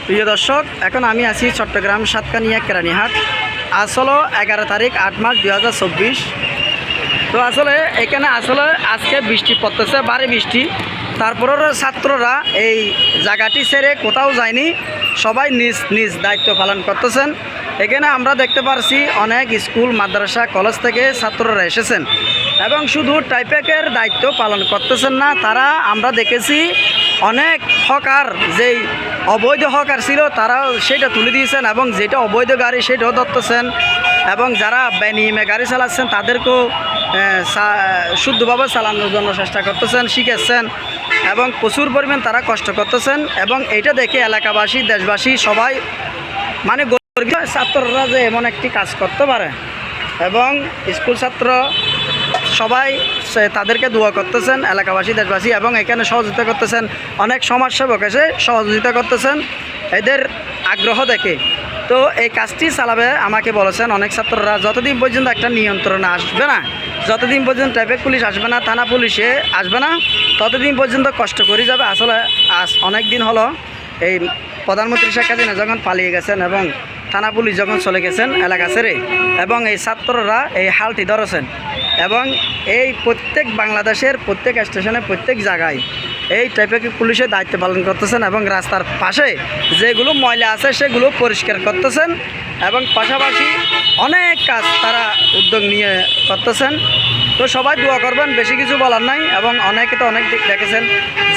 প্রিয় দর্শক, এখন আমি আছি চট্টগ্রাম সাতকানিয়া কেরানীহাট। আজ হলো 11 তারিখ 8 মার্চ 2024। তো আসলে এখানে আজকে বৃষ্টি পড়তেছে, ভারী বৃষ্টি। তারপরেও ছাত্ররা এই জায়গাটি ছেড়ে কোথাও যায়নি, সবাই নিজ নিজ দায়িত্ব পালন করতেছেন। এখানে আমরা দেখতে পারছি অনেক স্কুল, মাদ্রাসা, কলেজ থেকে ছাত্ররা এসেছেন এবং শুধু টাইপ্যাকের দায়িত্ব পালন করতেছেন না, তারা আমরা দেখেছি অনেক হকার, যেই অবৈধ হকার ছিল তারাও সেটা তুলে দিয়েছেন এবং যেটা অবৈধ গাড়ি সেটাও ধরতেছেন এবং যারা বেনিয়মে গাড়ি চালাচ্ছেন তাদেরকেও শুদ্ধভাবে চালানোর জন্য চেষ্টা করতেছেন, শিখেছেন এবং প্রচুর পরিমাণ তারা কষ্ট করতেছেন। এবং এটা দেখে এলাকাবাসী, দেশবাসী সবাই মানে ছাত্ররা যে এমন একটি কাজ করতে পারে এবং স্কুল ছাত্র সবাই তাদেরকে দোয়া করতেছেন, এলাকাবাসী, দেশবাসী, এবং এখানে সহযোগিতা করতেছেন। অনেক সমাজসেবক এসে সহযোগিতা করতেছেন এদের আগ্রহ দেখে। তো এই কাজটি চালাবে আমাকে বলেছেন অনেক ছাত্ররা, যতদিন পর্যন্ত একটা নিয়ন্ত্রণে আসবে না, যতদিন পর্যন্ত ট্রাফিক পুলিশ আসবে না, থানা পুলিশে আসবে না, ততদিন পর্যন্ত কষ্ট করে যাবে। আসলে আজ অনেক দিন হলো এই প্রধানমন্ত্রী শেখ হাসিনা যখন পালিয়ে গেছেন এবং থানা পুলিশ যখন চলে গেছেন এলাকা ছেড়ে, এবং এই ছাত্ররা এই হালটি ধরেছেন এবং এই প্রত্যেক বাংলাদেশের প্রত্যেক স্টেশনে, প্রত্যেক জায়গায় এই ট্রাফিক পুলিশের দায়িত্ব পালন করতেছেন এবং রাস্তার পাশে যেগুলো ময়লা আছে সেগুলো পরিষ্কার করতেছেন এবং পাশাপাশি অনেক কাজ তারা উদ্যোগ নিয়ে করতেছেন। তো সবাই দোয়া করবেন, বেশি কিছু বলার নাই। এবং অনেকে তো অনেক দিক দেখেছেন,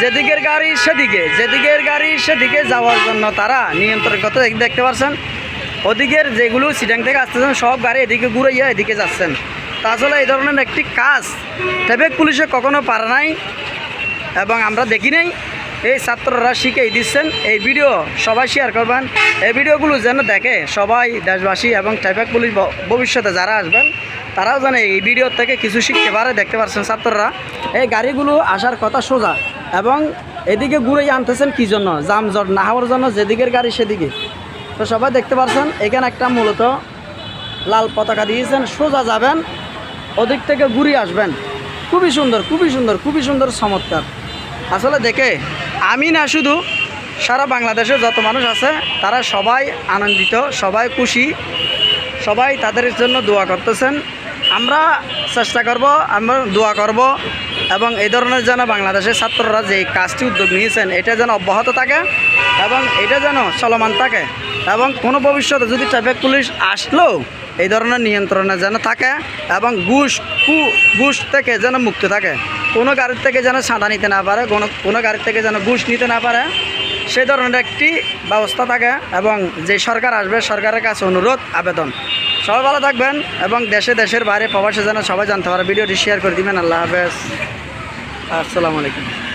যেদিকের গাড়ি সেদিকে যাওয়ার জন্য তারা নিয়ন্ত্রণ করতে দেখতে পাচ্ছেন। ওদিকের যেগুলো সিটাং থেকে আসতেছেন সব গাড়ি এদিকে ঘুরাইয়া এদিকে যাচ্ছেন। তা আসলে এই ধরনের একটি কাজ ট্রাফিক পুলিশে কখনো পারে নাই এবং আমরা দেখি নাই। এই ছাত্ররা শিখেই দিচ্ছেন। এই ভিডিও সবাই শেয়ার করবেন, এই ভিডিওগুলো যেন দেখে সবাই, দেশবাসী এবং ট্রাফিক পুলিশ ভবিষ্যতে যারা আসবেন তারাও যেন এই ভিডিও থেকে কিছু শিখতে পারে। দেখতে পাচ্ছেন ছাত্ররা এই গাড়িগুলো আসার কথা সোজা এবং এদিকে ঘুরেই আনতেছেন কী জন্য? যানজট না হওয়ার জন্য, যেদিকের গাড়ি সেদিকে। তো সবাই দেখতে পাচ্ছেন এখানে একটা মূলত লাল পতাকা দিয়েছেন, সোজা যাবেন, ওদিক থেকে ঘুরে আসবেন। খুবই সুন্দর, খুবই সুন্দর, খুবই সুন্দর, চমৎকার। আসলে দেখে আমি না, শুধু সারা বাংলাদেশে যত মানুষ আছে তারা সবাই আনন্দিত, সবাই খুশি, সবাই তাদের জন্য দোয়া করতেছেন। আমরা চেষ্টা করব, আমরা দোয়া করব এবং এই ধরনের যেন বাংলাদেশের ছাত্ররা যে কাজটি উদ্যোগ নিয়েছেন এটা যেন অব্যাহত থাকে এবং এটা যেন চলমান থাকে এবং কোনো ভবিষ্যতে যদি ট্রাফিক পুলিশ আসলেও এই ধরনের নিয়ন্ত্রণে যেন থাকে এবং ঘুষ থেকে যেন মুক্ত থাকে। কোনো গাড়ির থেকে যেন চাঁদা নিতে না পারে, কোনো গাড়ির থেকে যেন ঘুষ নিতে না পারে, সেই ধরনের একটি ব্যবস্থা থাকে। এবং যে সরকার আসবে সরকারের কাছে অনুরোধ, আবেদন, সবাই ভালো থাকবেন এবং দেশের বাইরে প্রবাসে যেন সবাই জানতে পারে। ভিডিওটি শেয়ার করে দিবেন। আল্লাহ হাফেজ, আসসালামু আলাইকুম।